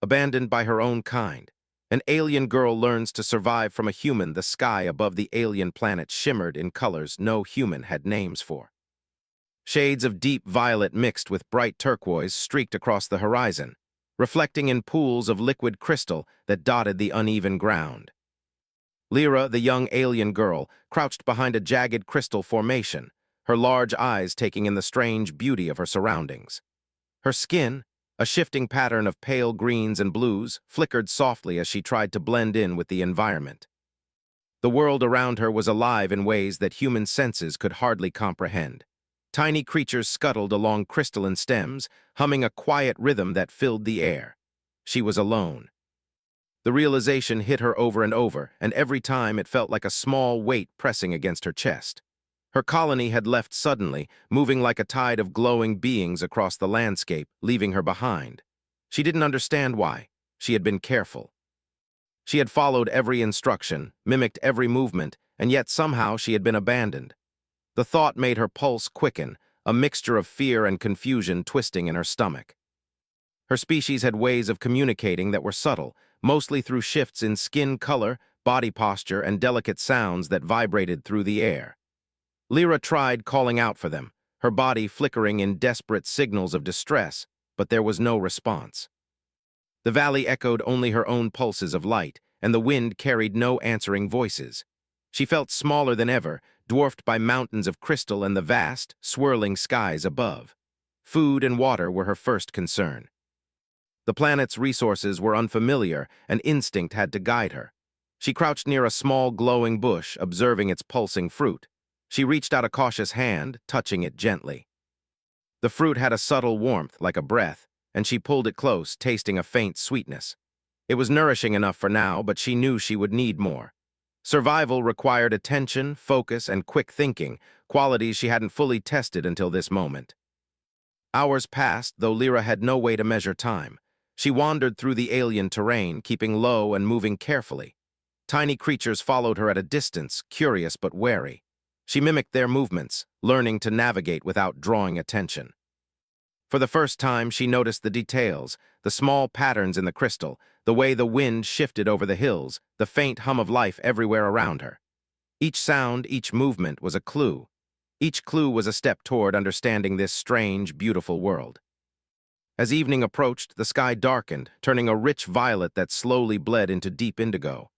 abandoned by her own kind. An alien girl learns to survive from a human. The sky above the alien planet shimmered in colors no human had names for. Shades of deep violet mixed with bright turquoise streaked across the horizon, reflecting in pools of liquid crystal that dotted the uneven ground. Lyra, the young alien girl, crouched behind a jagged crystal formation, her large eyes taking in the strange beauty of her surroundings. Her skin, a shifting pattern of pale greens and blues, flickered softly as she tried to blend in with the environment. The world around her was alive in ways that human senses could hardly comprehend. Tiny creatures scuttled along crystalline stems, humming a quiet rhythm that filled the air. She was alone. The realization hit her over and over, and every time it felt like a small weight pressing against her chest. Her colony had left suddenly, moving like a tide of glowing beings across the landscape, leaving her behind. She didn't understand why. She had been careful. She had followed every instruction, mimicked every movement, and yet somehow she had been abandoned. The thought made her pulse quicken, a mixture of fear and confusion twisting in her stomach. Her species had ways of communicating that were subtle, mostly through shifts in skin color, body posture, and delicate sounds that vibrated through the air. Lyra tried calling out for them, her body flickering in desperate signals of distress, but there was no response. The valley echoed only her own pulses of light, and the wind carried no answering voices. She felt smaller than ever, dwarfed by mountains of crystal and the vast, swirling skies above. Food and water were her first concern. The planet's resources were unfamiliar, and instinct had to guide her. She crouched near a small glowing bush, observing its pulsing fruit. She reached out a cautious hand, touching it gently. The fruit had a subtle warmth, like a breath, and she pulled it close, tasting a faint sweetness. It was nourishing enough for now, but she knew she would need more. Survival required attention, focus, and quick thinking, qualities she hadn't fully tested until this moment. Hours passed, though Lyra had no way to measure time. She wandered through the alien terrain, keeping low and moving carefully. Tiny creatures followed her at a distance, curious but wary. She mimicked their movements, learning to navigate without drawing attention. For the first time, she noticed the details, the small patterns in the crystal, the way the wind shifted over the hills, the faint hum of life everywhere around her. Each sound, each movement was a clue. Each clue was a step toward understanding this strange, beautiful world. As evening approached, the sky darkened, turning a rich violet that slowly bled into deep indigo.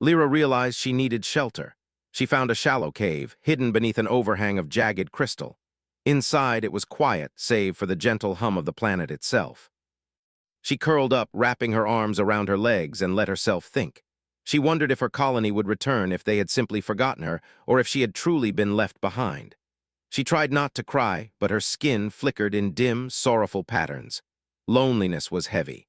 Lyra realized she needed shelter. She found a shallow cave, hidden beneath an overhang of jagged crystal. Inside, it was quiet, save for the gentle hum of the planet itself. She curled up, wrapping her arms around her legs, and let herself think. She wondered if her colony would return, if they had simply forgotten her, or if she had truly been left behind. She tried not to cry, but her skin flickered in dim, sorrowful patterns. Loneliness was heavy.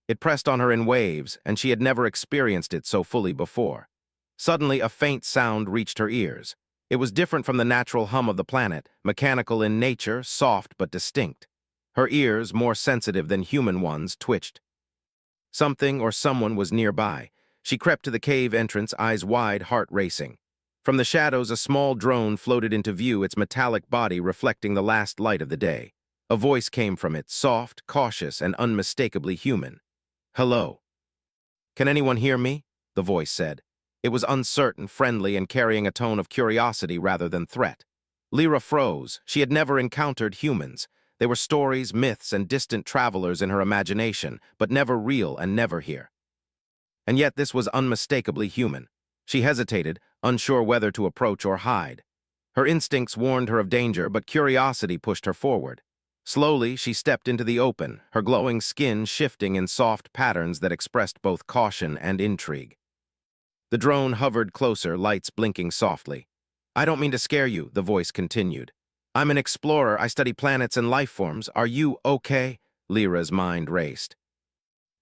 It pressed on her in waves, and she had never experienced it so fully before. Suddenly, a faint sound reached her ears. It was different from the natural hum of the planet, mechanical in nature, soft but distinct. Her ears, more sensitive than human ones, twitched. Something or someone was nearby. She crept to the cave entrance, eyes wide, heart racing. From the shadows, a small drone floated into view, its metallic body reflecting the last light of the day. A voice came from it, soft, cautious, and unmistakably human. "Hello." "Can anyone hear me?" the voice said. It was uncertain, friendly, and carrying a tone of curiosity rather than threat. Lyra froze. She had never encountered humans. They were stories, myths, and distant travelers in her imagination, but never real and never here. And yet this was unmistakably human. She hesitated, unsure whether to approach or hide. Her instincts warned her of danger, but curiosity pushed her forward. Slowly, she stepped into the open, her glowing skin shifting in soft patterns that expressed both caution and intrigue. The drone hovered closer, lights blinking softly. "I don't mean to scare you," the voice continued. "I'm an explorer. I study planets and life forms. Are you okay?" Lyra's mind raced.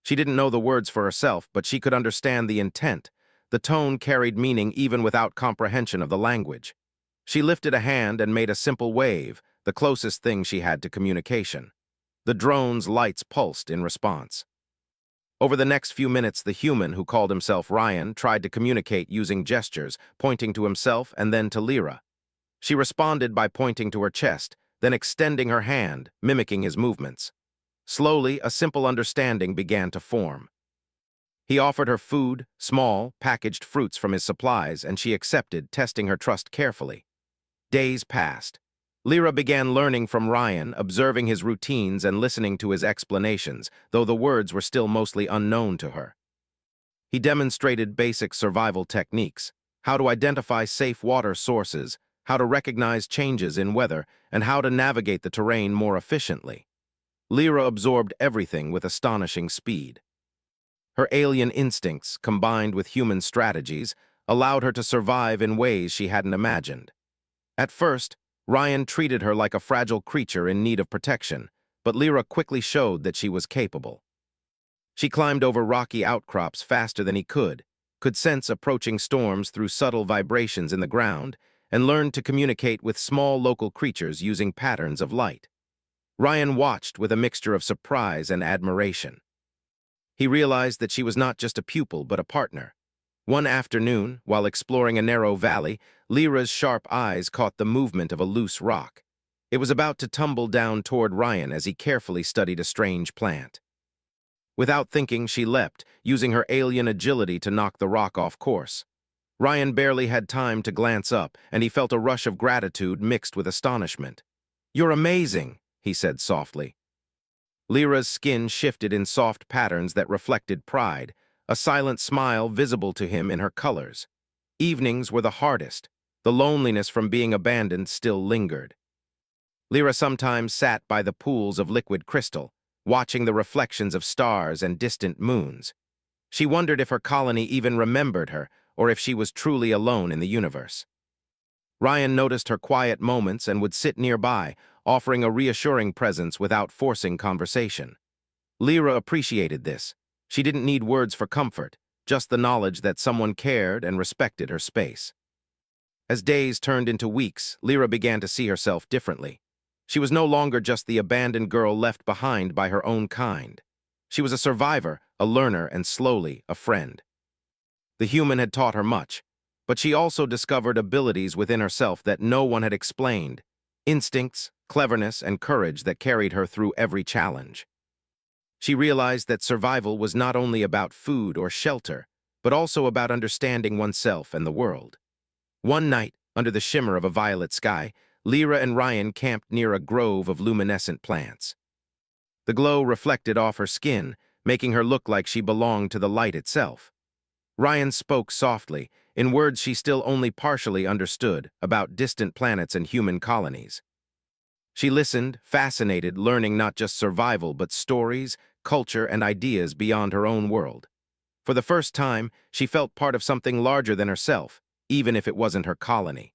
She didn't know the words for herself, but she could understand the intent. The tone carried meaning even without comprehension of the language. She lifted a hand and made a simple wave, the closest thing she had to communication. The drone's lights pulsed in response. Over the next few minutes, the human, who called himself Ryan, tried to communicate using gestures, pointing to himself and then to Lyra. She responded by pointing to her chest, then extending her hand, mimicking his movements. Slowly, a simple understanding began to form. He offered her food, small, packaged fruits from his supplies, and she accepted, testing her trust carefully. Days passed. Lyra began learning from Ryan, observing his routines and listening to his explanations, though the words were still mostly unknown to her. He demonstrated basic survival techniques, how to identify safe water sources, how to recognize changes in weather, and how to navigate the terrain more efficiently. Lyra absorbed everything with astonishing speed. Her alien instincts, combined with human strategies, allowed her to survive in ways she hadn't imagined. At first, Ryan treated her like a fragile creature in need of protection, but Lyra quickly showed that she was capable. She climbed over rocky outcrops faster than he could sense approaching storms through subtle vibrations in the ground, and learned to communicate with small local creatures using patterns of light. Ryan watched with a mixture of surprise and admiration. He realized that she was not just a pupil but a partner. One afternoon, while exploring a narrow valley, Lyra's sharp eyes caught the movement of a loose rock. It was about to tumble down toward Ryan as he carefully studied a strange plant. Without thinking, she leapt, using her alien agility to knock the rock off course. Ryan barely had time to glance up, and he felt a rush of gratitude mixed with astonishment. "You're amazing," he said softly. Lyra's skin shifted in soft patterns that reflected pride, a silent smile visible to him in her colors. Evenings were the hardest. The loneliness from being abandoned still lingered. Lyra sometimes sat by the pools of liquid crystal, watching the reflections of stars and distant moons. She wondered if her colony even remembered her, or if she was truly alone in the universe. Ryan noticed her quiet moments and would sit nearby, offering a reassuring presence without forcing conversation. Lyra appreciated this. She didn't need words for comfort, just the knowledge that someone cared and respected her space. As days turned into weeks, Lyra began to see herself differently. She was no longer just the abandoned girl left behind by her own kind. She was a survivor, a learner, and slowly, a friend. The human had taught her much, but she also discovered abilities within herself that no one had explained, instincts, cleverness, and courage that carried her through every challenge. She realized that survival was not only about food or shelter, but also about understanding oneself and the world. One night, under the shimmer of a violet sky, Lyra and Ryan camped near a grove of luminescent plants. The glow reflected off her skin, making her look like she belonged to the light itself. Ryan spoke softly, in words she still only partially understood, about distant planets and human colonies. She listened, fascinated, learning not just survival but stories, culture, and ideas beyond her own world. For the first time, she felt part of something larger than herself, even if it wasn't her colony.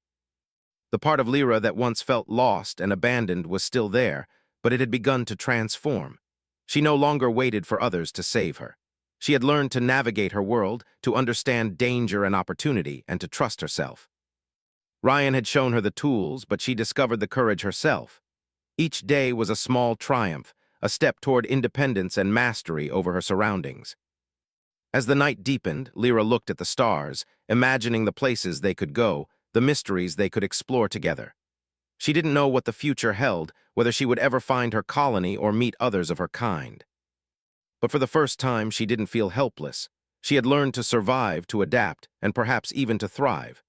The part of Lyra that once felt lost and abandoned was still there, but it had begun to transform. She no longer waited for others to save her. She had learned to navigate her world, to understand danger and opportunity, and to trust herself. Ryan had shown her the tools, but she discovered the courage herself. Each day was a small triumph, a step toward independence and mastery over her surroundings. As the night deepened, Lyra looked at the stars, imagining the places they could go, the mysteries they could explore together. She didn't know what the future held, whether she would ever find her colony or meet others of her kind. But for the first time, she didn't feel helpless. She had learned to survive, to adapt, and perhaps even to thrive.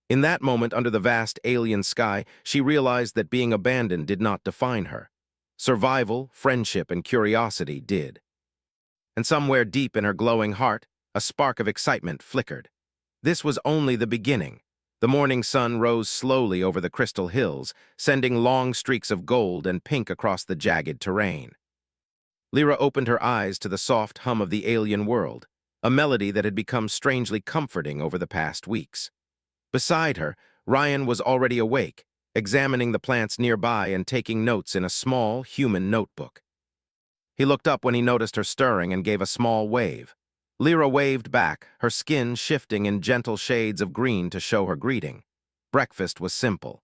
In that moment under the vast alien sky, she realized that being abandoned did not define her. Survival, friendship, and curiosity did. And somewhere deep in her glowing heart, a spark of excitement flickered. This was only the beginning. The morning sun rose slowly over the crystal hills, sending long streaks of gold and pink across the jagged terrain. Lyra opened her eyes to the soft hum of the alien world, a melody that had become strangely comforting over the past weeks. Beside her, Ryan was already awake, examining the plants nearby and taking notes in a small, human notebook. He looked up when he noticed her stirring and gave a small wave. Lyra waved back, her skin shifting in gentle shades of green to show her greeting. Breakfast was simple.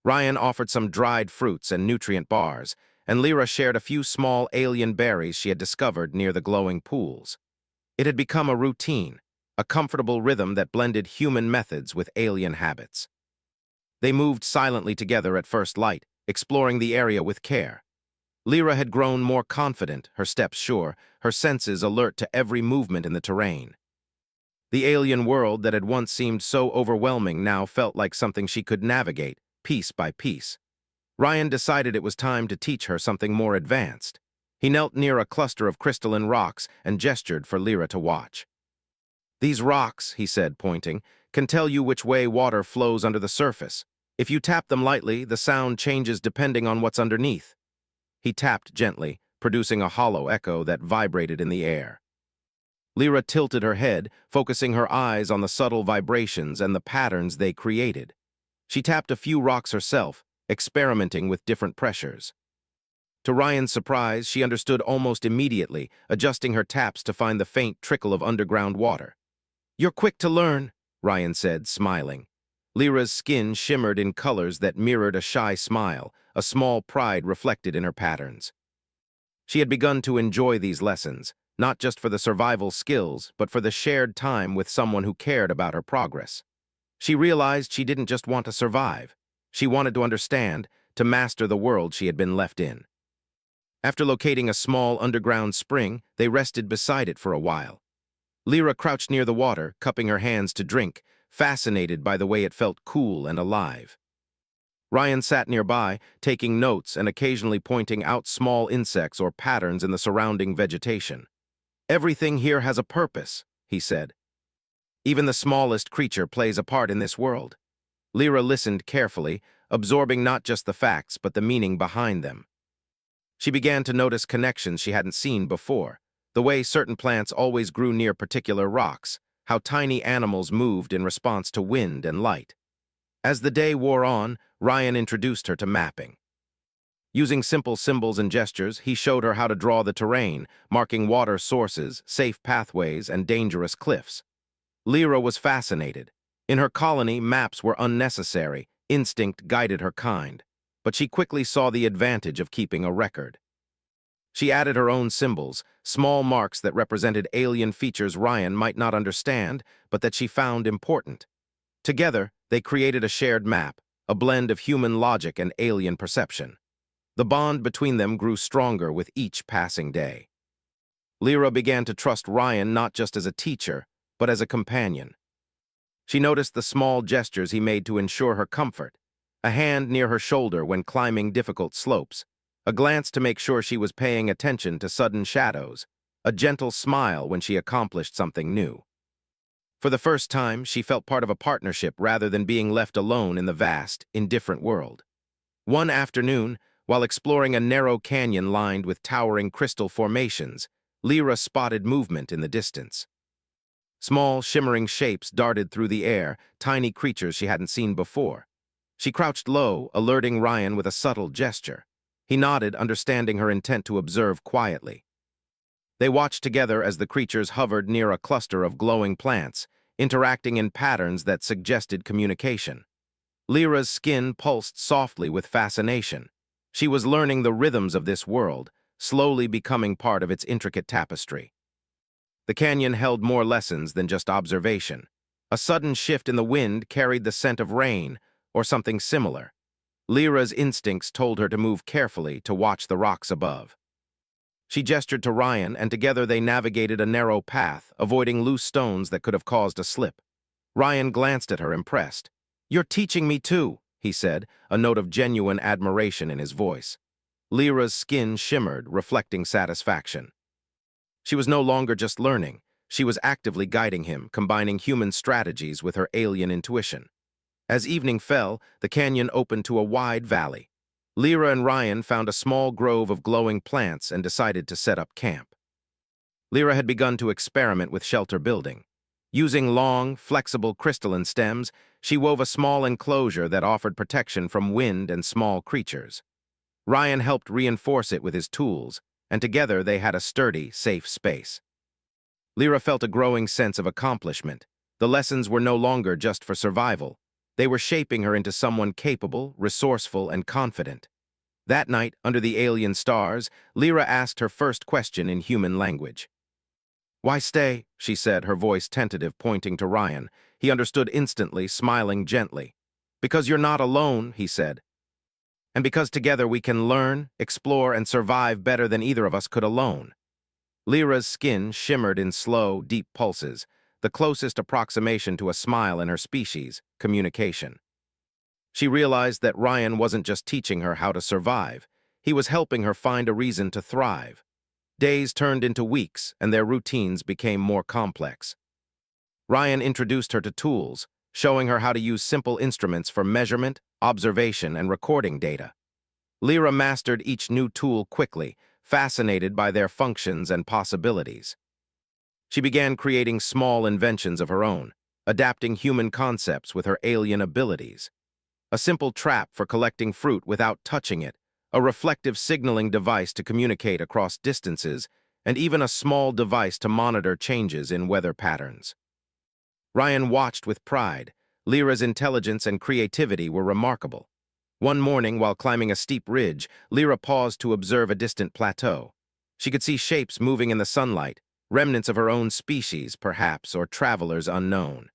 Ryan offered some dried fruits and nutrient bars, and Lyra shared a few small alien berries she had discovered near the glowing pools. It had become a routine, a comfortable rhythm that blended human methods with alien habits. They moved silently together at first light, exploring the area with care. Lyra had grown more confident, her steps sure, her senses alert to every movement in the terrain. The alien world that had once seemed so overwhelming now felt like something she could navigate, piece by piece. Ryan decided it was time to teach her something more advanced. He knelt near a cluster of crystalline rocks and gestured for Lyra to watch. "These rocks," he said, pointing, "can tell you which way water flows under the surface. If you tap them lightly, the sound changes depending on what's underneath." He tapped gently, producing a hollow echo that vibrated in the air. Lyra tilted her head, focusing her eyes on the subtle vibrations and the patterns they created. She tapped a few rocks herself, experimenting with different pressures. To Ryan's surprise, she understood almost immediately, adjusting her taps to find the faint trickle of underground water. "You're quick to learn," Ryan said, smiling. Lyra's skin shimmered in colors that mirrored a shy smile, a small pride reflected in her patterns. She had begun to enjoy these lessons, not just for the survival skills, but for the shared time with someone who cared about her progress. She realized she didn't just want to survive. She wanted to understand, to master the world she had been left in. After locating a small underground spring, they rested beside it for a while. Lyra crouched near the water, cupping her hands to drink, fascinated by the way it felt cool and alive. Ryan sat nearby, taking notes and occasionally pointing out small insects or patterns in the surrounding vegetation. "Everything here has a purpose," he said. "Even the smallest creature plays a part in this world." Lyra listened carefully, absorbing not just the facts but the meaning behind them. She began to notice connections she hadn't seen before, the way certain plants always grew near particular rocks, how tiny animals moved in response to wind and light. As the day wore on, Ryan introduced her to mapping. Using simple symbols and gestures, he showed her how to draw the terrain, marking water sources, safe pathways, and dangerous cliffs. Lyra was fascinated. In her colony, maps were unnecessary, instinct guided her kind, but she quickly saw the advantage of keeping a record. She added her own symbols, small marks that represented alien features Ryan might not understand, but that she found important. Together, they created a shared map, a blend of human logic and alien perception. The bond between them grew stronger with each passing day. Lyra began to trust Ryan not just as a teacher, but as a companion. She noticed the small gestures he made to ensure her comfort, a hand near her shoulder when climbing difficult slopes, a glance to make sure she was paying attention to sudden shadows, a gentle smile when she accomplished something new. For the first time, she felt part of a partnership rather than being left alone in the vast, indifferent world. One afternoon, while exploring a narrow canyon lined with towering crystal formations, Lyra spotted movement in the distance. Small, shimmering shapes darted through the air, tiny creatures she hadn't seen before. She crouched low, alerting Ryan with a subtle gesture. He nodded, understanding her intent to observe quietly. They watched together as the creatures hovered near a cluster of glowing plants, interacting in patterns that suggested communication. Lyra's skin pulsed softly with fascination. She was learning the rhythms of this world, slowly becoming part of its intricate tapestry. The canyon held more lessons than just observation. A sudden shift in the wind carried the scent of rain, or something similar. Lyra's instincts told her to move carefully to watch the rocks above. She gestured to Ryan, and together they navigated a narrow path, avoiding loose stones that could have caused a slip. Ryan glanced at her, impressed. "You're teaching me too," he said, a note of genuine admiration in his voice. Lyra's skin shimmered, reflecting satisfaction. She was no longer just learning. She was actively guiding him, combining human strategies with her alien intuition. As evening fell, the canyon opened to a wide valley. Lyra and Ryan found a small grove of glowing plants and decided to set up camp. Lyra had begun to experiment with shelter building. Using long, flexible crystalline stems, she wove a small enclosure that offered protection from wind and small creatures. Ryan helped reinforce it with his tools, and together they had a sturdy, safe space. Lyra felt a growing sense of accomplishment. The lessons were no longer just for survival. They were shaping her into someone capable, resourceful, and confident. That night, under the alien stars, Lyra asked her first question in human language. "Why stay?" she said, her voice tentative, pointing to Ryan. He understood instantly, smiling gently. "Because you're not alone," he said. And because together we can learn, explore, and survive better than either of us could alone. Lyra's skin shimmered in slow, deep pulses, the closest approximation to a smile in her species, communication. She realized that Ryan wasn't just teaching her how to survive, he was helping her find a reason to thrive. Days turned into weeks, and their routines became more complex. Ryan introduced her to tools, showing her how to use simple instruments for measurement, observation, and recording data. Lyra mastered each new tool quickly, fascinated by their functions and possibilities. She began creating small inventions of her own, adapting human concepts with her alien abilities. A simple trap for collecting fruit without touching it, a reflective signaling device to communicate across distances, and even a small device to monitor changes in weather patterns. Ryan watched with pride. Lyra's intelligence and creativity were remarkable. One morning, while climbing a steep ridge, Lyra paused to observe a distant plateau. She could see shapes moving in the sunlight, remnants of her own species, perhaps, or travelers unknown.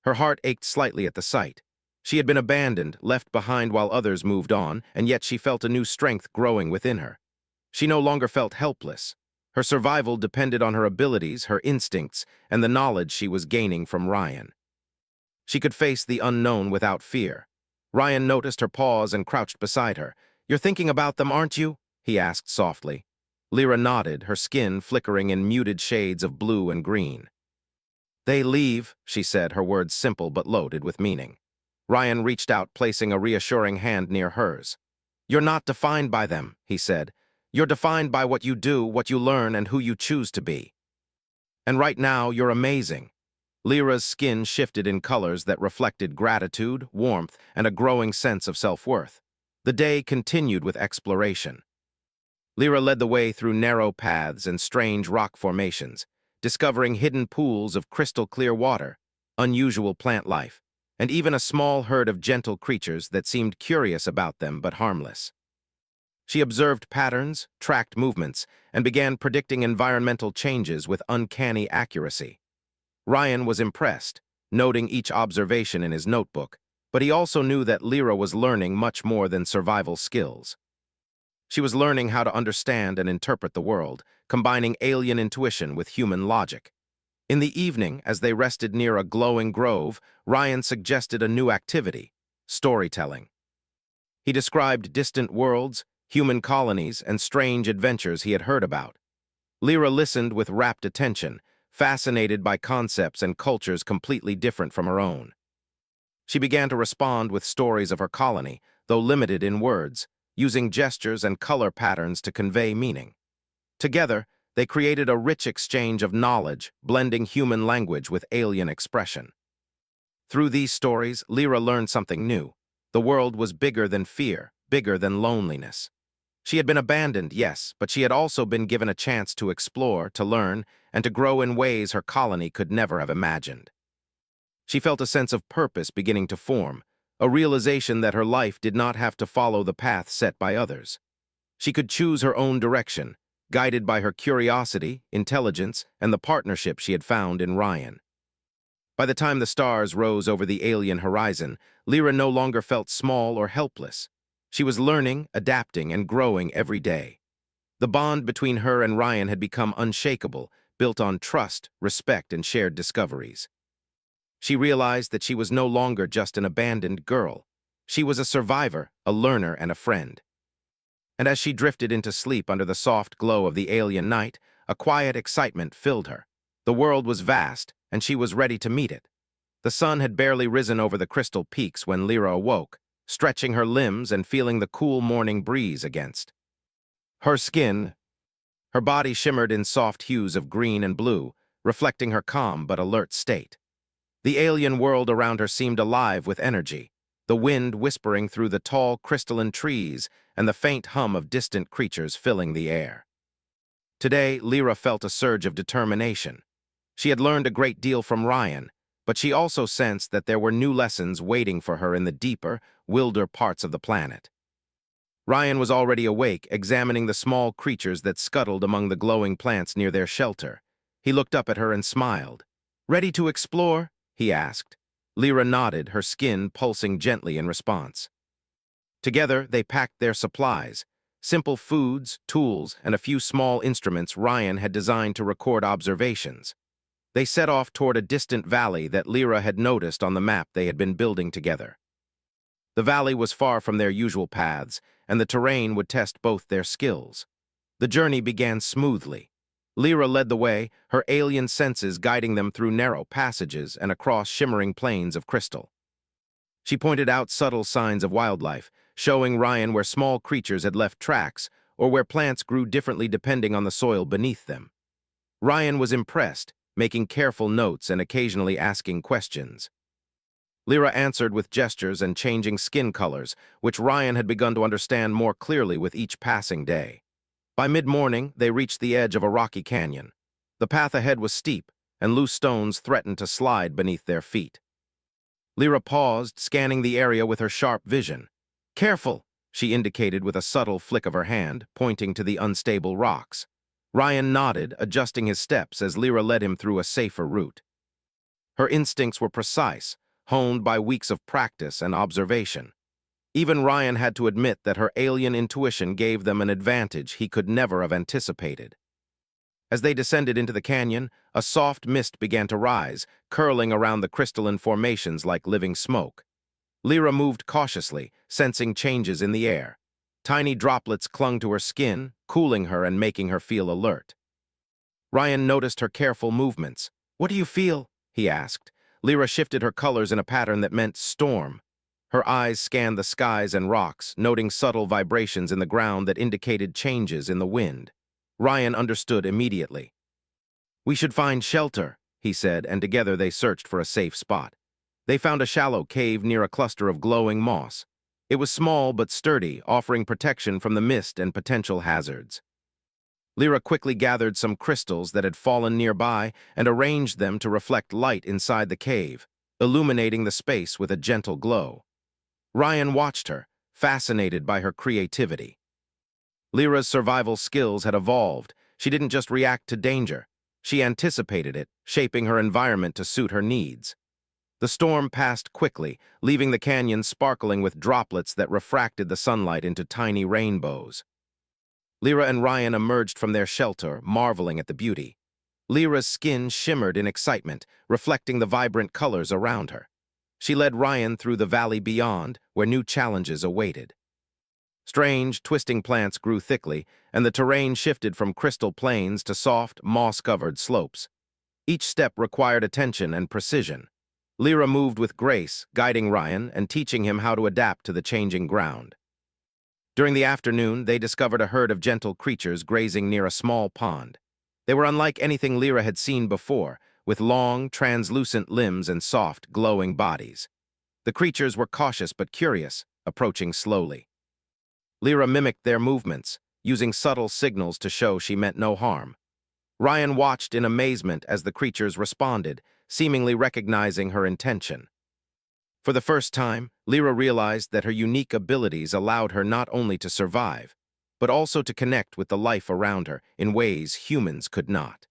Her heart ached slightly at the sight. She had been abandoned, left behind while others moved on, and yet she felt a new strength growing within her. She no longer felt helpless. Her survival depended on her abilities, her instincts, and the knowledge she was gaining from Ryan. She could face the unknown without fear. Ryan noticed her pause and crouched beside her. "You're thinking about them, aren't you?" he asked softly. Lyra nodded, her skin flickering in muted shades of blue and green. "They leave," she said, her words simple but loaded with meaning. Ryan reached out, placing a reassuring hand near hers. "You're not defined by them," he said. "You're defined by what you do, what you learn, and who you choose to be. And right now, you're amazing." Lyra's skin shifted in colors that reflected gratitude, warmth, and a growing sense of self-worth. The day continued with exploration. Lyra led the way through narrow paths and strange rock formations, discovering hidden pools of crystal-clear water, unusual plant life, and even a small herd of gentle creatures that seemed curious about them but harmless. She observed patterns, tracked movements, and began predicting environmental changes with uncanny accuracy. Ryan was impressed, noting each observation in his notebook, but he also knew that Lyra was learning much more than survival skills. She was learning how to understand and interpret the world, combining alien intuition with human logic. In the evening, as they rested near a glowing grove, Ryan suggested a new activity: storytelling. He described distant worlds, human colonies, and strange adventures he had heard about. Lyra listened with rapt attention, fascinated by concepts and cultures completely different from her own. She began to respond with stories of her colony, though limited in words, using gestures and color patterns to convey meaning. Together, they created a rich exchange of knowledge, blending human language with alien expression. Through these stories, Lyra learned something new. The world was bigger than fear, bigger than loneliness. She had been abandoned, yes, but she had also been given a chance to explore, to learn, and to grow in ways her colony could never have imagined. She felt a sense of purpose beginning to form, a realization that her life did not have to follow the path set by others. She could choose her own direction, guided by her curiosity, intelligence, and the partnership she had found in Ryan. By the time the stars rose over the alien horizon, Lyra no longer felt small or helpless. She was learning, adapting, and growing every day. The bond between her and Ryan had become unshakable, built on trust, respect, and shared discoveries. She realized that she was no longer just an abandoned girl. She was a survivor, a learner, and a friend. And as she drifted into sleep under the soft glow of the alien night, a quiet excitement filled her. The world was vast, and she was ready to meet it. The sun had barely risen over the crystal peaks when Lyra awoke, stretching her limbs and feeling the cool morning breeze against her body shimmered in soft hues of green and blue, reflecting her calm but alert state. The alien world around her seemed alive with energy, the wind whispering through the tall crystalline trees and the faint hum of distant creatures filling the air. Today, Lyra felt a surge of determination. She had learned a great deal from Ryan, but she also sensed that there were new lessons waiting for her in the deeper, wilder parts of the planet. Ryan was already awake, examining the small creatures that scuttled among the glowing plants near their shelter. He looked up at her and smiled. "Ready to explore?" he asked. Lyra nodded, her skin pulsing gently in response. Together, they packed their supplies, simple foods, tools, and a few small instruments Ryan had designed to record observations. They set off toward a distant valley that Lyra had noticed on the map they had been building together. The valley was far from their usual paths, and the terrain would test both their skills. The journey began smoothly. Lyra led the way, her alien senses guiding them through narrow passages and across shimmering plains of crystal. She pointed out subtle signs of wildlife, showing Ryan where small creatures had left tracks or where plants grew differently depending on the soil beneath them. Ryan was impressed, making careful notes and occasionally asking questions. Lyra answered with gestures and changing skin colors, which Ryan had begun to understand more clearly with each passing day. By mid-morning, they reached the edge of a rocky canyon. The path ahead was steep, and loose stones threatened to slide beneath their feet. Lyra paused, scanning the area with her sharp vision. "Careful," she indicated with a subtle flick of her hand, pointing to the unstable rocks. Ryan nodded, adjusting his steps as Lyra led him through a safer route. Her instincts were precise, honed by weeks of practice and observation. Even Ryan had to admit that her alien intuition gave them an advantage he could never have anticipated. As they descended into the canyon, a soft mist began to rise, curling around the crystalline formations like living smoke. Lyra moved cautiously, sensing changes in the air. Tiny droplets clung to her skin, cooling her and making her feel alert. Ryan noticed her careful movements. "What do you feel?" he asked. Lyra shifted her colors in a pattern that meant storm. Her eyes scanned the skies and rocks, noting subtle vibrations in the ground that indicated changes in the wind. Ryan understood immediately. "We should find shelter," he said, and together they searched for a safe spot. They found a shallow cave near a cluster of glowing moss. It was small but sturdy, offering protection from the mist and potential hazards. Lyra quickly gathered some crystals that had fallen nearby and arranged them to reflect light inside the cave, illuminating the space with a gentle glow. Ryan watched her, fascinated by her creativity. Lyra's survival skills had evolved. She didn't just react to danger. She anticipated it, shaping her environment to suit her needs. The storm passed quickly, leaving the canyon sparkling with droplets that refracted the sunlight into tiny rainbows. Lyra and Ryan emerged from their shelter, marveling at the beauty. Lyra's skin shimmered in excitement, reflecting the vibrant colors around her. She led Ryan through the valley beyond, where new challenges awaited. Strange, twisting plants grew thickly, and the terrain shifted from crystal plains to soft, moss-covered slopes. Each step required attention and precision. Lyra moved with grace, guiding Ryan and teaching him how to adapt to the changing ground. During the afternoon, they discovered a herd of gentle creatures grazing near a small pond. They were unlike anything Lyra had seen before, with long, translucent limbs and soft, glowing bodies. The creatures were cautious but curious, approaching slowly. Lyra mimicked their movements, using subtle signals to show she meant no harm. Ryan watched in amazement as the creatures responded, seemingly recognizing her intention. For the first time, Lyra realized that her unique abilities allowed her not only to survive, but also to connect with the life around her in ways humans could not.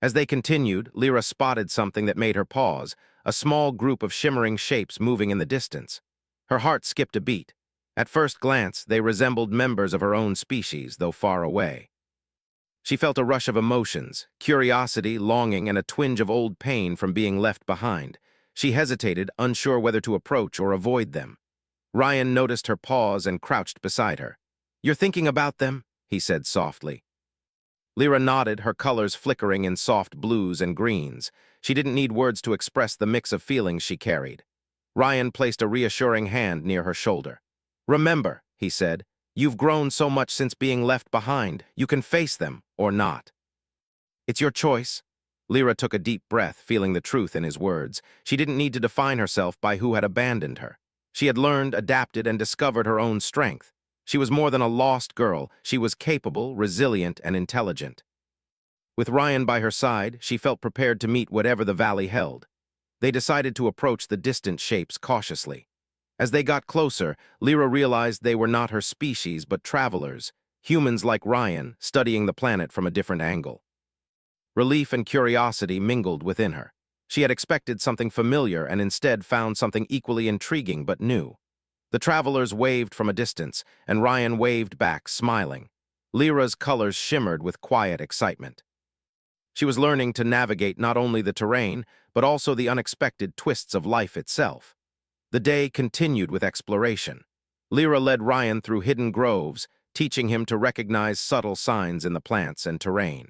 As they continued, Lyra spotted something that made her pause, a small group of shimmering shapes moving in the distance. Her heart skipped a beat. At first glance, they resembled members of her own species, though far away. She felt a rush of emotions, curiosity, longing, and a twinge of old pain from being left behind. She hesitated, unsure whether to approach or avoid them. Ryan noticed her pause and crouched beside her. "You're thinking about them?" he said softly. Lyra nodded, her colors flickering in soft blues and greens. She didn't need words to express the mix of feelings she carried. Ryan placed a reassuring hand near her shoulder. "Remember," he said, "you've grown so much since being left behind. You can face them, or not. It's your choice." Lyra took a deep breath, feeling the truth in his words. She didn't need to define herself by who had abandoned her. She had learned, adapted, and discovered her own strength. She was more than a lost girl. She was capable, resilient, and intelligent. With Ryan by her side, she felt prepared to meet whatever the valley held. They decided to approach the distant shapes cautiously. As they got closer, Lyra realized they were not her species but travelers, humans like Ryan, studying the planet from a different angle. Relief and curiosity mingled within her. She had expected something familiar and instead found something equally intriguing but new. The travelers waved from a distance, and Ryan waved back, smiling. Lyra's colors shimmered with quiet excitement. She was learning to navigate not only the terrain, but also the unexpected twists of life itself. The day continued with exploration. Lyra led Ryan through hidden groves, teaching him to recognize subtle signs in the plants and terrain.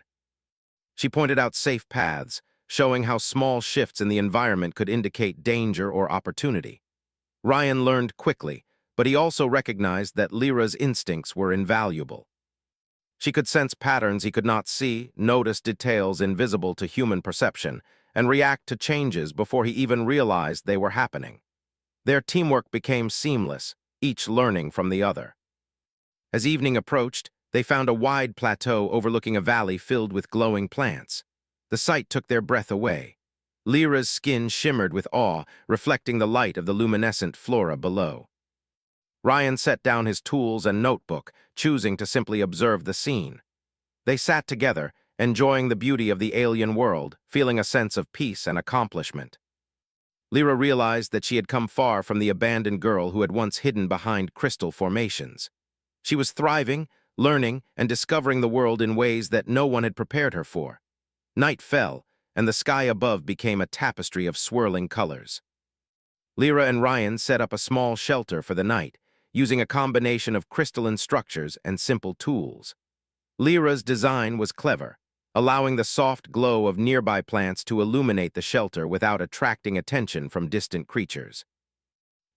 She pointed out safe paths, showing how small shifts in the environment could indicate danger or opportunity. Ryan learned quickly, but he also recognized that Lyra's instincts were invaluable. She could sense patterns he could not see, notice details invisible to human perception, and react to changes before he even realized they were happening. Their teamwork became seamless, each learning from the other. As evening approached, they found a wide plateau overlooking a valley filled with glowing plants. The sight took their breath away. Lyra's skin shimmered with awe, reflecting the light of the luminescent flora below. Ryan set down his tools and notebook, choosing to simply observe the scene. They sat together, enjoying the beauty of the alien world, feeling a sense of peace and accomplishment. Lyra realized that she had come far from the abandoned girl who had once hidden behind crystal formations. She was thriving, learning, and discovering the world in ways that no one had prepared her for. Night fell, and the sky above became a tapestry of swirling colors. Lyra and Ryan set up a small shelter for the night, using a combination of crystalline structures and simple tools. Lyra's design was clever, allowing the soft glow of nearby plants to illuminate the shelter without attracting attention from distant creatures.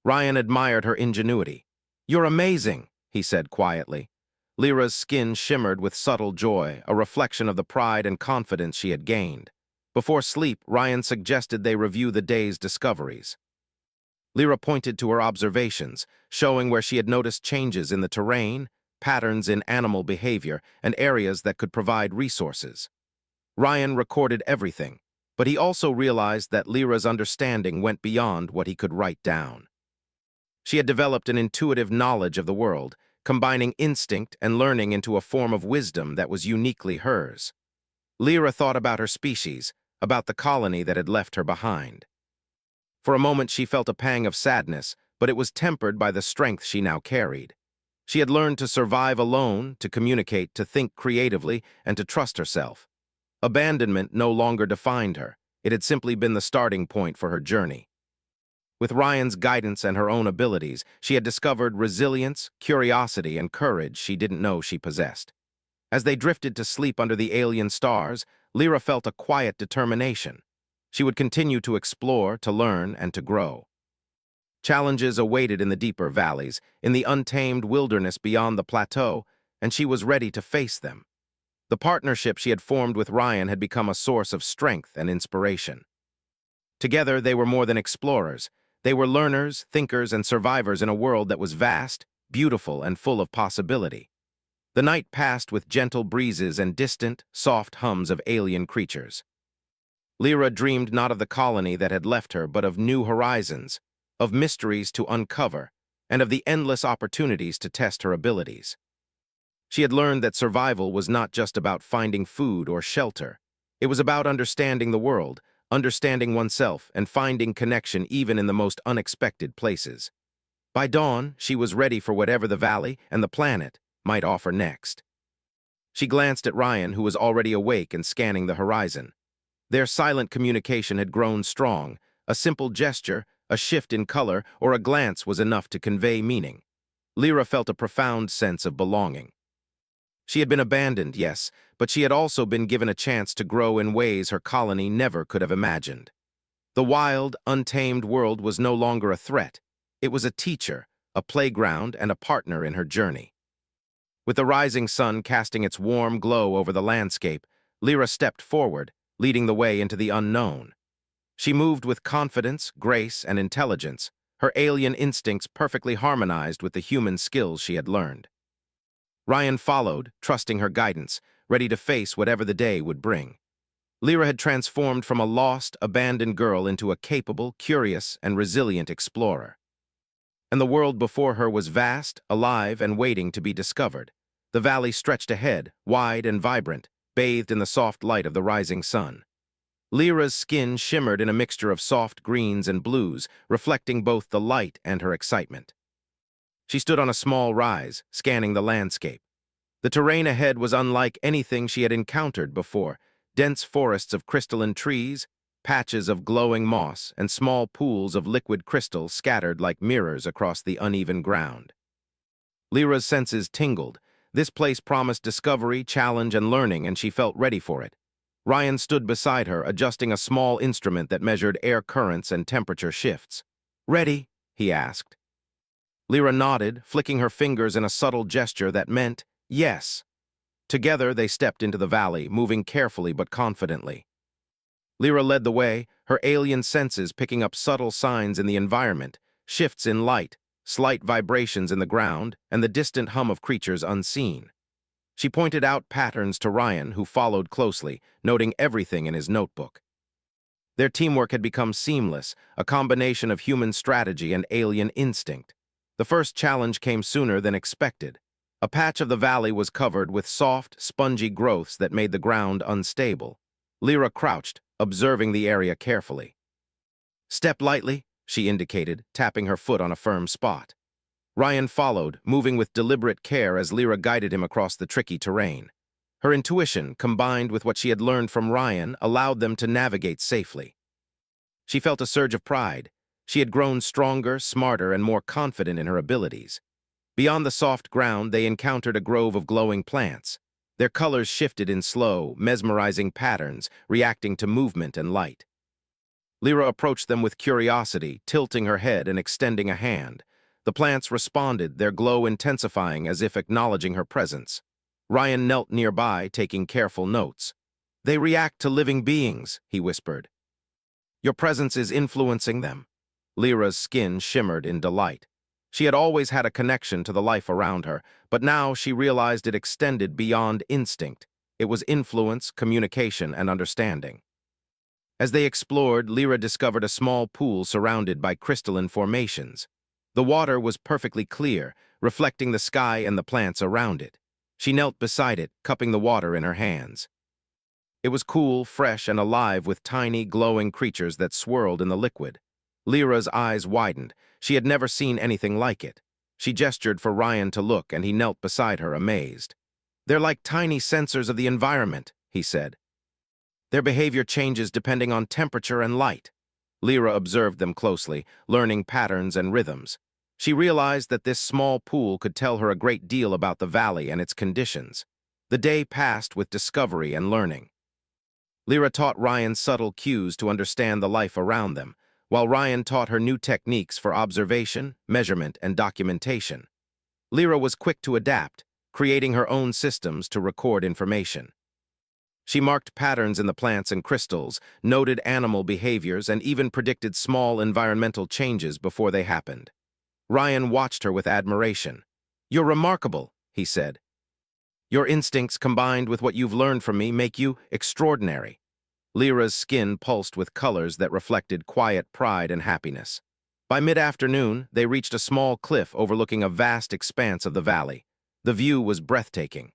Ryan admired her ingenuity. "You're amazing," he said quietly. Lyra's skin shimmered with subtle joy, a reflection of the pride and confidence she had gained. Before sleep, Ryan suggested they review the day's discoveries. Lyra pointed to her observations, showing where she had noticed changes in the terrain, patterns in animal behavior, and areas that could provide resources. Ryan recorded everything, but he also realized that Lyra's understanding went beyond what he could write down. She had developed an intuitive knowledge of the world, combining instinct and learning into a form of wisdom that was uniquely hers. Lyra thought about her species, about the colony that had left her behind. For a moment she felt a pang of sadness, but it was tempered by the strength she now carried. She had learned to survive alone, to communicate, to think creatively, and to trust herself. Abandonment no longer defined her. It had simply been the starting point for her journey. With Ryan's guidance and her own abilities, she had discovered resilience, curiosity, and courage she didn't know she possessed. As they drifted to sleep under the alien stars, Lyra felt a quiet determination. She would continue to explore, to learn, and to grow. Challenges awaited in the deeper valleys, in the untamed wilderness beyond the plateau, and she was ready to face them. The partnership she had formed with Ryan had become a source of strength and inspiration. Together, they were more than explorers. They were learners, thinkers, and survivors in a world that was vast, beautiful, and full of possibility. The night passed with gentle breezes and distant, soft hums of alien creatures. Lyra dreamed not of the colony that had left her, but of new horizons, of mysteries to uncover, and of the endless opportunities to test her abilities. She had learned that survival was not just about finding food or shelter. It was about understanding the world, understanding oneself, and finding connection even in the most unexpected places. By dawn, she was ready for whatever the valley and the planet might offer next. She glanced at Ryan, who was already awake and scanning the horizon. Their silent communication had grown strong. A simple gesture, a shift in color, or a glance was enough to convey meaning. Lyra felt a profound sense of belonging. She had been abandoned, yes, but she had also been given a chance to grow in ways her colony never could have imagined. The wild, untamed world was no longer a threat. It was a teacher, a playground, and a partner in her journey. With the rising sun casting its warm glow over the landscape, Lyra stepped forward, leading the way into the unknown. She moved with confidence, grace, and intelligence, her alien instincts perfectly harmonized with the human skills she had learned. Ryan followed, trusting her guidance, ready to face whatever the day would bring. Lyra had transformed from a lost, abandoned girl into a capable, curious, and resilient explorer. And the world before her was vast, alive, and waiting to be discovered. The valley stretched ahead, wide and vibrant, bathed in the soft light of the rising sun. Lyra's skin shimmered in a mixture of soft greens and blues, reflecting both the light and her excitement. She stood on a small rise, scanning the landscape. The terrain ahead was unlike anything she had encountered before. Dense forests of crystalline trees, patches of glowing moss, and small pools of liquid crystal scattered like mirrors across the uneven ground. Lyra's senses tingled. This place promised discovery, challenge, and learning, and she felt ready for it. Ryan stood beside her, adjusting a small instrument that measured air currents and temperature shifts. "Ready?" he asked. Lyra nodded, flicking her fingers in a subtle gesture that meant yes. Together, they stepped into the valley, moving carefully but confidently. Lyra led the way, her alien senses picking up subtle signs in the environment, shifts in light, slight vibrations in the ground, and the distant hum of creatures unseen. She pointed out patterns to Ryan, who followed closely, noting everything in his notebook. Their teamwork had become seamless, a combination of human strategy and alien instinct. The first challenge came sooner than expected. A patch of the valley was covered with soft, spongy growths that made the ground unstable. Lyra crouched, observing the area carefully. "Step lightly," she indicated, tapping her foot on a firm spot. Ryan followed, moving with deliberate care as Lyra guided him across the tricky terrain. Her intuition, combined with what she had learned from Ryan, allowed them to navigate safely. She felt a surge of pride. She had grown stronger, smarter, and more confident in her abilities. Beyond the soft ground, they encountered a grove of glowing plants. Their colors shifted in slow, mesmerizing patterns, reacting to movement and light. Lyra approached them with curiosity, tilting her head and extending a hand. The plants responded, their glow intensifying as if acknowledging her presence. Ryan knelt nearby, taking careful notes. "They react to living beings," he whispered. "Your presence is influencing them." Lyra's skin shimmered in delight. She had always had a connection to the life around her, but now she realized it extended beyond instinct. It was influence, communication, and understanding. As they explored, Lyra discovered a small pool surrounded by crystalline formations. The water was perfectly clear, reflecting the sky and the plants around it. She knelt beside it, cupping the water in her hands. It was cool, fresh, and alive with tiny, glowing creatures that swirled in the liquid. Lyra's eyes widened. She had never seen anything like it. She gestured for Ryan to look, and he knelt beside her, amazed. "They're like tiny sensors of the environment," he said. "Their behavior changes depending on temperature and light." Lyra observed them closely, learning patterns and rhythms. She realized that this small pool could tell her a great deal about the valley and its conditions. The day passed with discovery and learning. Lyra taught Ryan subtle cues to understand the life around them, while Ryan taught her new techniques for observation, measurement, and documentation. Lyra was quick to adapt, creating her own systems to record information. She marked patterns in the plants and crystals, noted animal behaviors, and even predicted small environmental changes before they happened. Ryan watched her with admiration. "You're remarkable," he said. "Your instincts combined with what you've learned from me make you extraordinary." Lyra's skin pulsed with colors that reflected quiet pride and happiness. By mid-afternoon, they reached a small cliff overlooking a vast expanse of the valley. The view was breathtaking.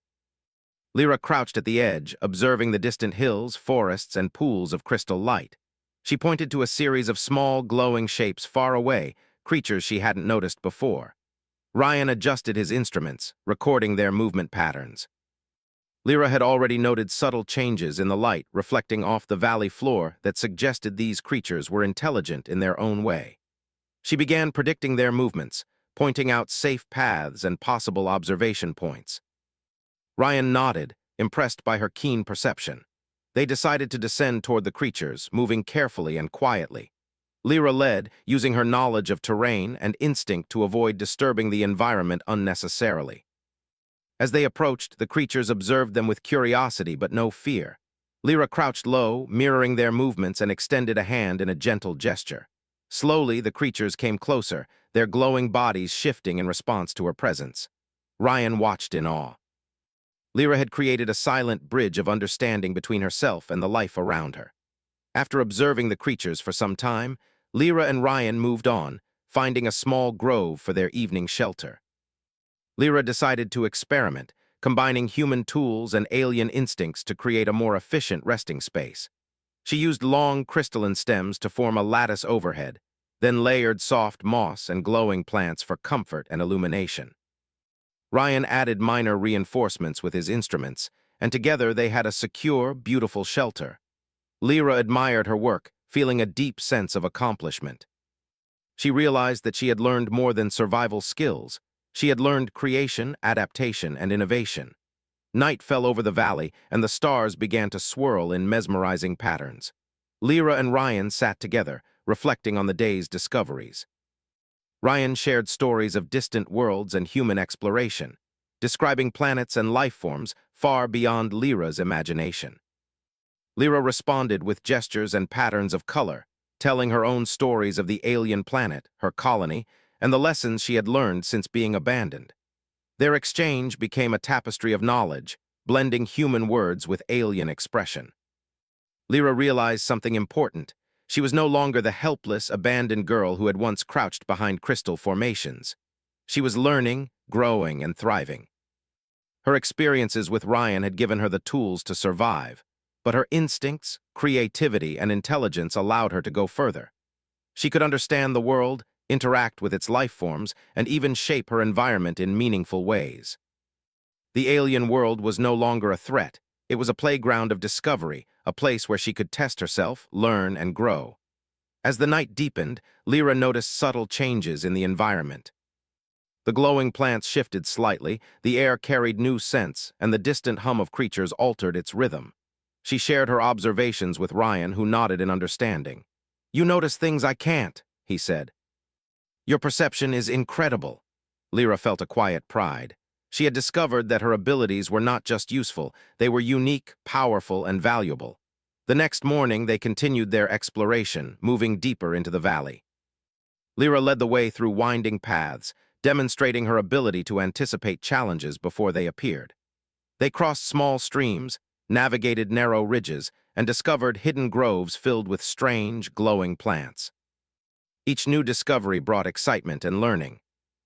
Lyra crouched at the edge, observing the distant hills, forests, and pools of crystal light. She pointed to a series of small, glowing shapes far away, creatures she hadn't noticed before. Ryan adjusted his instruments, recording their movement patterns. Lyra had already noted subtle changes in the light reflecting off the valley floor that suggested these creatures were intelligent in their own way. She began predicting their movements, pointing out safe paths and possible observation points. Ryan nodded, impressed by her keen perception. They decided to descend toward the creatures, moving carefully and quietly. Lyra led, using her knowledge of terrain and instinct to avoid disturbing the environment unnecessarily. As they approached, the creatures observed them with curiosity but no fear. Lyra crouched low, mirroring their movements, and extended a hand in a gentle gesture. Slowly, the creatures came closer, their glowing bodies shifting in response to her presence. Ryan watched in awe. Lyra had created a silent bridge of understanding between herself and the life around her. After observing the creatures for some time, Lyra and Ryan moved on, finding a small grove for their evening shelter. Lyra decided to experiment, combining human tools and alien instincts to create a more efficient resting space. She used long crystalline stems to form a lattice overhead, then layered soft moss and glowing plants for comfort and illumination. Ryan added minor reinforcements with his instruments, and together they had a secure, beautiful shelter. Lyra admired her work, feeling a deep sense of accomplishment. She realized that she had learned more than survival skills. She had learned creation, adaptation, and innovation. Night fell over the valley, and the stars began to swirl in mesmerizing patterns. Lyra and Ryan sat together, reflecting on the day's discoveries. Ryan shared stories of distant worlds and human exploration, describing planets and life forms far beyond Lyra's imagination. Lyra responded with gestures and patterns of color, telling her own stories of the alien planet, her colony, and the lessons she had learned since being abandoned. Their exchange became a tapestry of knowledge, blending human words with alien expression. Lyra realized something important. She was no longer the helpless, abandoned girl who had once crouched behind crystal formations. She was learning, growing, and thriving. Her experiences with Ryan had given her the tools to survive, but her instincts, creativity, and intelligence allowed her to go further. She could understand the world, interact with its life forms, and even shape her environment in meaningful ways. The alien world was no longer a threat. It was a playground of discovery, a place where she could test herself, learn, and grow. As the night deepened, Lyra noticed subtle changes in the environment. The glowing plants shifted slightly, the air carried new scents, and the distant hum of creatures altered its rhythm. She shared her observations with Ryan, who nodded in understanding. "You notice things I can't," he said. "Your perception is incredible." Lyra felt a quiet pride. She had discovered that her abilities were not just useful, they were unique, powerful, and valuable. The next morning, they continued their exploration, moving deeper into the valley. Lyra led the way through winding paths, demonstrating her ability to anticipate challenges before they appeared. They crossed small streams, navigated narrow ridges, and discovered hidden groves filled with strange, glowing plants. Each new discovery brought excitement and learning.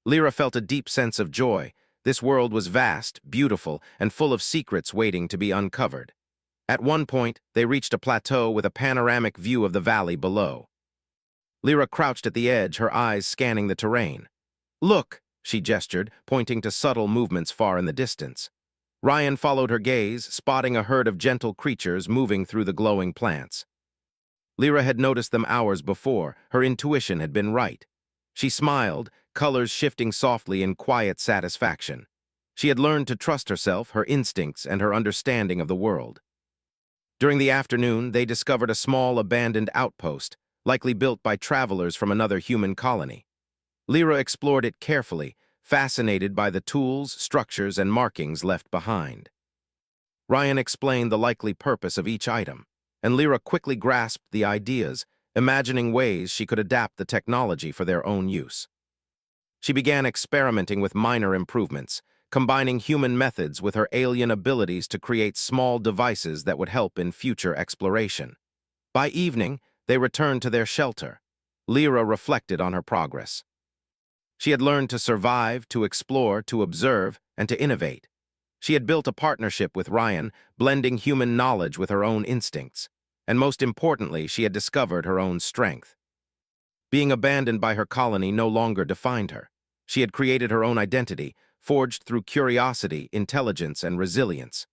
Lyra felt a deep sense of joy. This world was vast, beautiful, and full of secrets waiting to be uncovered. At one point, they reached a plateau with a panoramic view of the valley below. Lyra crouched at the edge, her eyes scanning the terrain. "Look," she gestured, pointing to subtle movements far in the distance. Ryan followed her gaze, spotting a herd of gentle creatures moving through the glowing plants. Lyra had noticed them hours before. Her intuition had been right. She smiled, colors shifting softly in quiet satisfaction. She had learned to trust herself, her instincts, and her understanding of the world. During the afternoon, they discovered a small abandoned outpost, likely built by travelers from another human colony. Lyra explored it carefully, fascinated by the tools, structures, and markings left behind. Ryan explained the likely purpose of each item, and Lyra quickly grasped the ideas, imagining ways she could adapt the technology for their own use. She began experimenting with minor improvements, combining human methods with her alien abilities to create small devices that would help in future exploration. By evening, they returned to their shelter. Lyra reflected on her progress. She had learned to survive, to explore, to observe, and to innovate. She had built a partnership with Ryan, blending human knowledge with her own instincts. And most importantly, she had discovered her own strength. Being abandoned by her colony no longer defined her. She had created her own identity, forged through curiosity, intelligence, and resilience.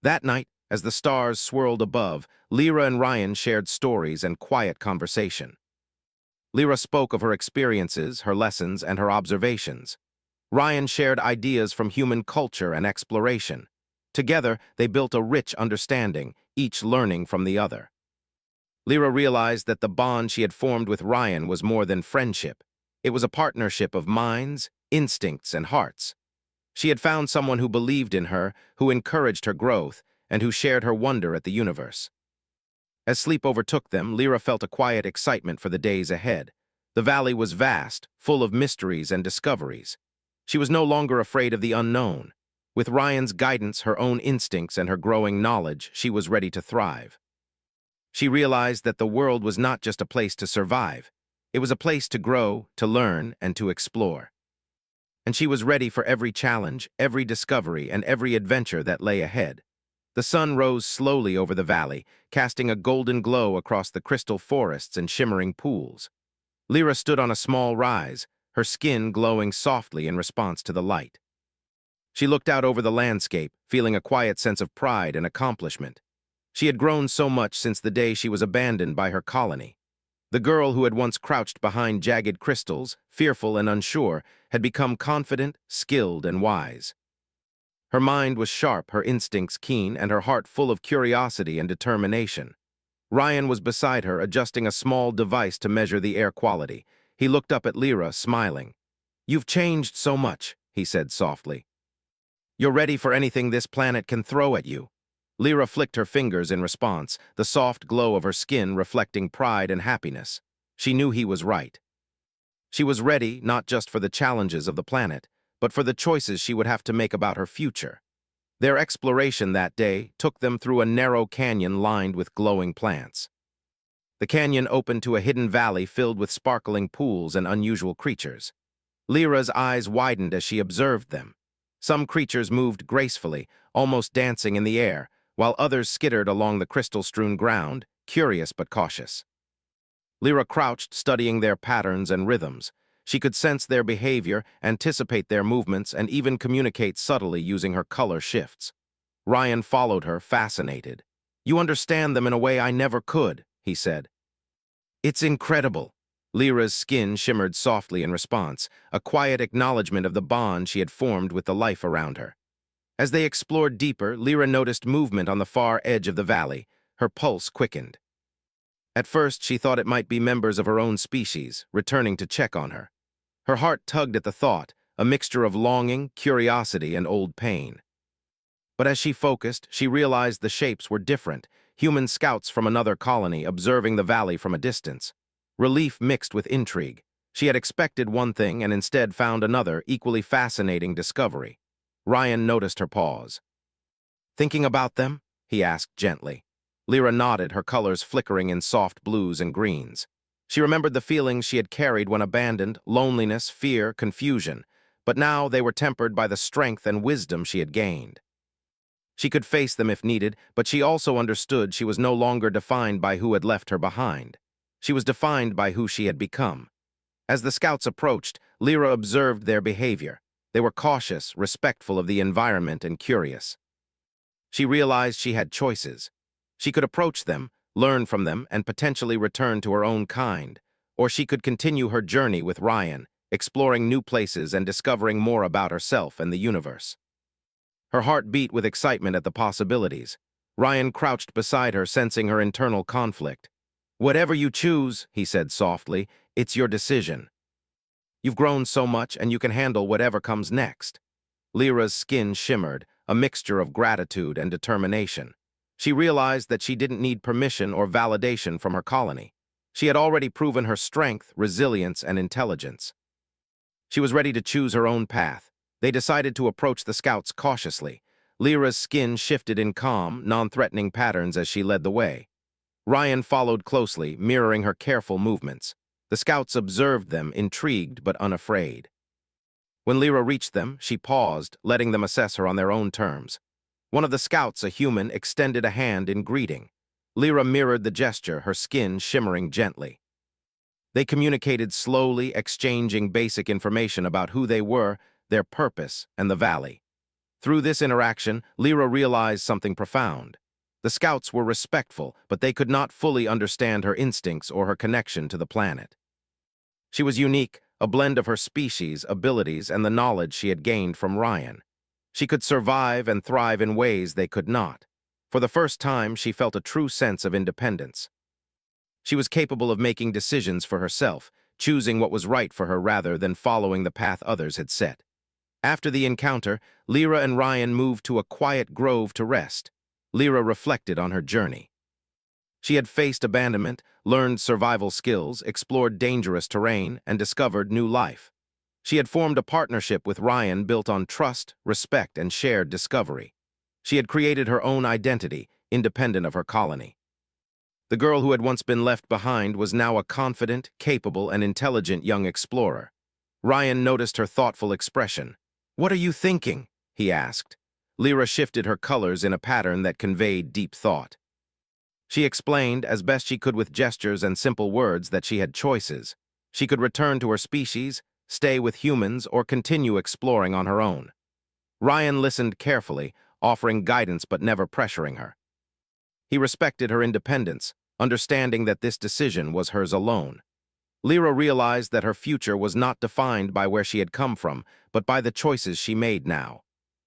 That night, as the stars swirled above, Lyra and Ryan shared stories and quiet conversation. Lyra spoke of her experiences, her lessons, and her observations. Ryan shared ideas from human culture and exploration. Together, they built a rich understanding, each learning from the other. Lyra realized that the bond she had formed with Ryan was more than friendship. It was a partnership of minds, instincts, and hearts. She had found someone who believed in her, who encouraged her growth, and who shared her wonder at the universe. As sleep overtook them, Lyra felt a quiet excitement for the days ahead. The valley was vast, full of mysteries and discoveries. She was no longer afraid of the unknown. With Ryan's guidance, her own instincts, and her growing knowledge, she was ready to thrive. She realized that the world was not just a place to survive. It was a place to grow, to learn, and to explore. And she was ready for every challenge, every discovery, and every adventure that lay ahead. The sun rose slowly over the valley, casting a golden glow across the crystal forests and shimmering pools. Lyra stood on a small rise, her skin glowing softly in response to the light. She looked out over the landscape, feeling a quiet sense of pride and accomplishment. She had grown so much since the day she was abandoned by her colony. The girl who had once crouched behind jagged crystals, fearful and unsure, had become confident, skilled, and wise. Her mind was sharp, her instincts keen, and her heart full of curiosity and determination. Ryan was beside her, adjusting a small device to measure the air quality. He looked up at Lyra, smiling. "You've changed so much," he said softly. "You're ready for anything this planet can throw at you." Lyra flicked her fingers in response, the soft glow of her skin reflecting pride and happiness. She knew he was right. She was ready not just for the challenges of the planet, but for the choices she would have to make about her future. Their exploration that day took them through a narrow canyon lined with glowing plants. The canyon opened to a hidden valley filled with sparkling pools and unusual creatures. Lyra's eyes widened as she observed them. Some creatures moved gracefully, almost dancing in the air, while others skittered along the crystal-strewn ground, curious but cautious. Lyra crouched, studying their patterns and rhythms. She could sense their behavior, anticipate their movements, and even communicate subtly using her color shifts. Ryan followed her, fascinated. "You understand them in a way I never could," he said. "It's incredible." Lyra's skin shimmered softly in response, a quiet acknowledgement of the bond she had formed with the life around her. As they explored deeper, Lyra noticed movement on the far edge of the valley. Her pulse quickened. At first, she thought it might be members of her own species, returning to check on her. Her heart tugged at the thought, a mixture of longing, curiosity, and old pain. But as she focused, she realized the shapes were different, human scouts from another colony observing the valley from a distance. Relief mixed with intrigue. She had expected one thing and instead found another, equally fascinating discovery. Ryan noticed her pause. "Thinking about them?" he asked gently. Lyra nodded, her colors flickering in soft blues and greens. She remembered the feelings she had carried when abandoned, loneliness, fear, confusion, but now they were tempered by the strength and wisdom she had gained. She could face them if needed, but she also understood she was no longer defined by who had left her behind. She was defined by who she had become. As the scouts approached, Lyra observed their behavior. They were cautious, respectful of the environment, and curious. She realized she had choices. She could approach them, learn from them, and potentially return to her own kind. Or she could continue her journey with Ryan, exploring new places and discovering more about herself and the universe. Her heart beat with excitement at the possibilities. Ryan crouched beside her, sensing her internal conflict. "Whatever you choose," he said softly, "it's your decision. You've grown so much, and you can handle whatever comes next." Lyra's skin shimmered, a mixture of gratitude and determination. She realized that she didn't need permission or validation from her colony. She had already proven her strength, resilience, and intelligence. She was ready to choose her own path. They decided to approach the scouts cautiously. Lyra's skin shifted in calm, non-threatening patterns as she led the way. Ryan followed closely, mirroring her careful movements. The scouts observed them, intrigued but unafraid. When Lyra reached them, she paused, letting them assess her on their own terms. One of the scouts, a human, extended a hand in greeting. Lyra mirrored the gesture, her skin shimmering gently. They communicated slowly, exchanging basic information about who they were, their purpose, and the valley. Through this interaction, Lyra realized something profound. The scouts were respectful, but they could not fully understand her instincts or her connection to the planet. She was unique, a blend of her species, abilities, and the knowledge she had gained from Ryan. She could survive and thrive in ways they could not. For the first time, she felt a true sense of independence. She was capable of making decisions for herself, choosing what was right for her rather than following the path others had set. After the encounter, Lyra and Ryan moved to a quiet grove to rest. Lyra reflected on her journey. She had faced abandonment, learned survival skills, explored dangerous terrain, and discovered new life. She had formed a partnership with Ryan built on trust, respect, and shared discovery. She had created her own identity, independent of her colony. The girl who had once been left behind was now a confident, capable, and intelligent young explorer. Ryan noticed her thoughtful expression. "What are you thinking?" he asked. Lyra shifted her colors in a pattern that conveyed deep thought. She explained, as best she could with gestures and simple words, that she had choices. She could return to her species, stay with humans, or continue exploring on her own. Ryan listened carefully, offering guidance but never pressuring her. He respected her independence, understanding that this decision was hers alone. Lyra realized that her future was not defined by where she had come from, but by the choices she made now.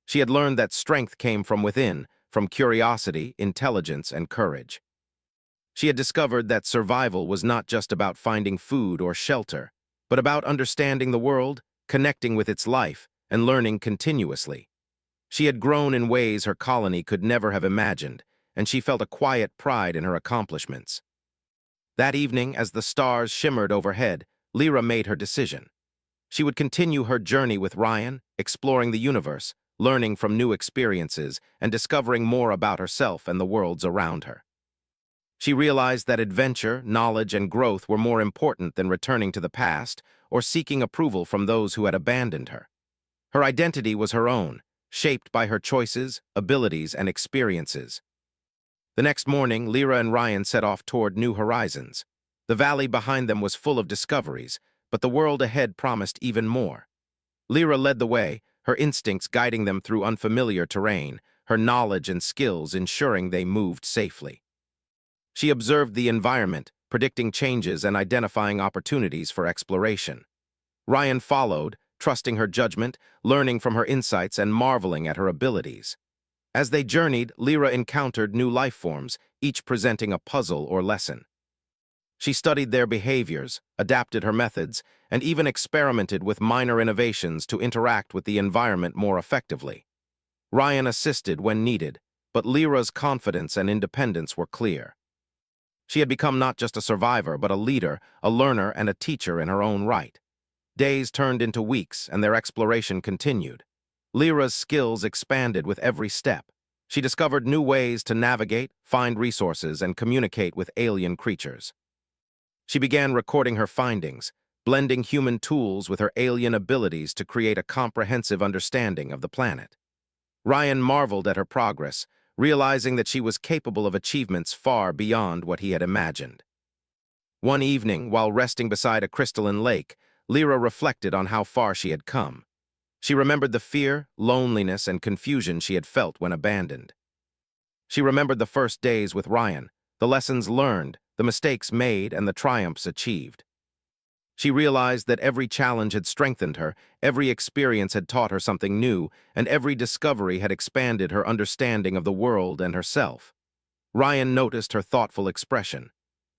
She had learned that strength came from within, from curiosity, intelligence, and courage. She had discovered that survival was not just about finding food or shelter, but about understanding the world, connecting with its life, and learning continuously. She had grown in ways her colony could never have imagined, and she felt a quiet pride in her accomplishments. That evening, as the stars shimmered overhead, Lyra made her decision. She would continue her journey with Ryan, exploring the universe, learning from new experiences, and discovering more about herself and the worlds around her. She realized that adventure, knowledge, and growth were more important than returning to the past or seeking approval from those who had abandoned her. Her identity was her own, shaped by her choices, abilities, and experiences. The next morning, Lyra and Ryan set off toward new horizons. The valley behind them was full of discoveries, but the world ahead promised even more. Lyra led the way, her instincts guiding them through unfamiliar terrain, her knowledge and skills ensuring they moved safely. She observed the environment, predicting changes and identifying opportunities for exploration. Ryan followed, trusting her judgment, learning from her insights, and marveling at her abilities. As they journeyed, Lyra encountered new life forms, each presenting a puzzle or lesson. She studied their behaviors, adapted her methods, and even experimented with minor innovations to interact with the environment more effectively. Ryan assisted when needed, but Lyra's confidence and independence were clear. She had become not just a survivor, but a leader, a learner, and a teacher in her own right. Days turned into weeks, and their exploration continued. Lyra's skills expanded with every step. She discovered new ways to navigate, find resources, and communicate with alien creatures. She began recording her findings, blending human tools with her alien abilities to create a comprehensive understanding of the planet. Ryan marveled at her progress, realizing that she was capable of achievements far beyond what he had imagined. One evening, while resting beside a crystalline lake, Lyra reflected on how far she had come. She remembered the fear, loneliness, and confusion she had felt when abandoned. She remembered the first days with Ryan, the lessons learned, the mistakes made, and the triumphs achieved. She realized that every challenge had strengthened her, every experience had taught her something new, and every discovery had expanded her understanding of the world and herself. Ryan noticed her thoughtful expression.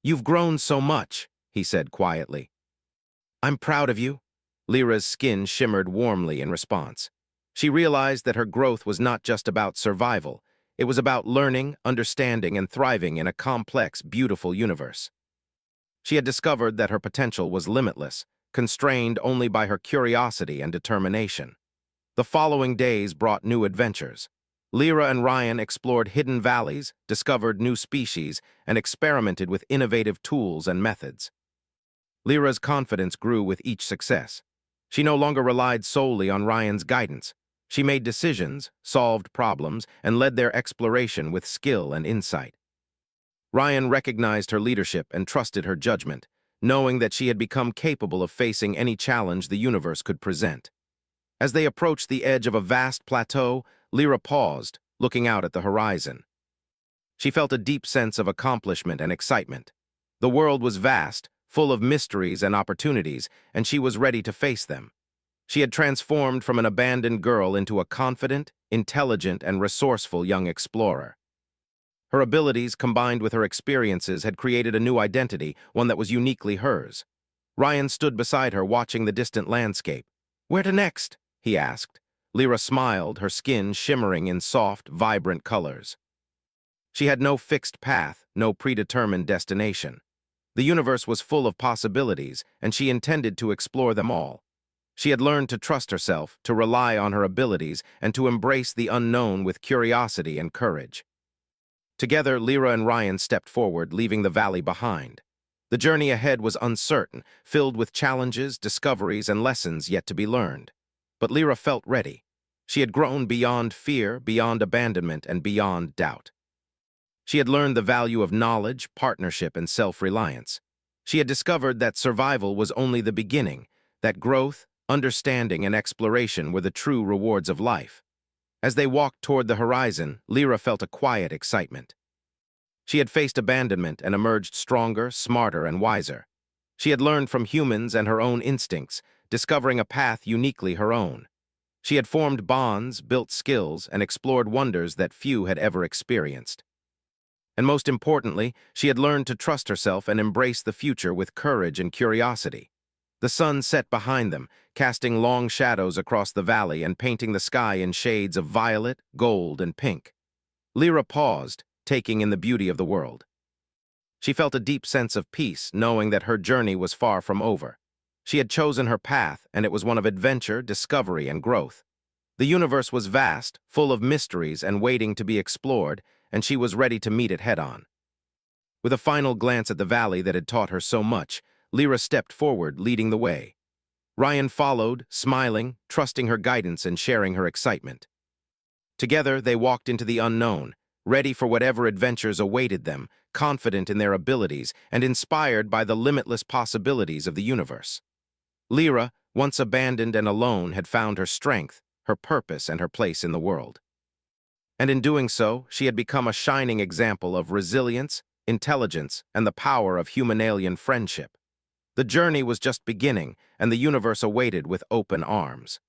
"You've grown so much," he said quietly. "I'm proud of you." Lyra's skin shimmered warmly in response. She realized that her growth was not just about survival. It was about learning, understanding, and thriving in a complex, beautiful universe. She had discovered that her potential was limitless, constrained only by her curiosity and determination. The following days brought new adventures. Lyra and Ryan explored hidden valleys, discovered new species, and experimented with innovative tools and methods. Lyra's confidence grew with each success. She no longer relied solely on Ryan's guidance. She made decisions, solved problems, and led their exploration with skill and insight. Ryan recognized her leadership and trusted her judgment, knowing that she had become capable of facing any challenge the universe could present. As they approached the edge of a vast plateau, Lyra paused, looking out at the horizon. She felt a deep sense of accomplishment and excitement. The world was vast, full of mysteries and opportunities, and she was ready to face them. She had transformed from an abandoned girl into a confident, intelligent, and resourceful young explorer. Her abilities, combined with her experiences, had created a new identity, one that was uniquely hers. Ryan stood beside her, watching the distant landscape. "Where to next?" he asked. Lyra smiled, her skin shimmering in soft, vibrant colors. She had no fixed path, no predetermined destination. The universe was full of possibilities, and she intended to explore them all. She had learned to trust herself, to rely on her abilities, and to embrace the unknown with curiosity and courage. Together, Lyra and Ryan stepped forward, leaving the valley behind. The journey ahead was uncertain, filled with challenges, discoveries, and lessons yet to be learned. But Lyra felt ready. She had grown beyond fear, beyond abandonment, and beyond doubt. She had learned the value of knowledge, partnership, and self-reliance. She had discovered that survival was only the beginning, that growth, understanding, and exploration were the true rewards of life. As they walked toward the horizon, Lyra felt a quiet excitement. She had faced abandonment and emerged stronger, smarter, and wiser. She had learned from humans and her own instincts, discovering a path uniquely her own. She had formed bonds, built skills, and explored wonders that few had ever experienced. And most importantly, she had learned to trust herself and embrace the future with courage and curiosity. The sun set behind them, casting long shadows across the valley and painting the sky in shades of violet, gold, and pink. Lyra paused, taking in the beauty of the world. She felt a deep sense of peace, knowing that her journey was far from over. She had chosen her path, and it was one of adventure, discovery, and growth. The universe was vast, full of mysteries and waiting to be explored, and she was ready to meet it head-on. With a final glance at the valley that had taught her so much, Lyra stepped forward, leading the way. Ryan followed, smiling, trusting her guidance and sharing her excitement. Together, they walked into the unknown, ready for whatever adventures awaited them, confident in their abilities and inspired by the limitless possibilities of the universe. Lyra, once abandoned and alone, had found her strength, her purpose, and her place in the world. And in doing so, she had become a shining example of resilience, intelligence, and the power of human-alien friendship. The journey was just beginning, and the universe awaited with open arms.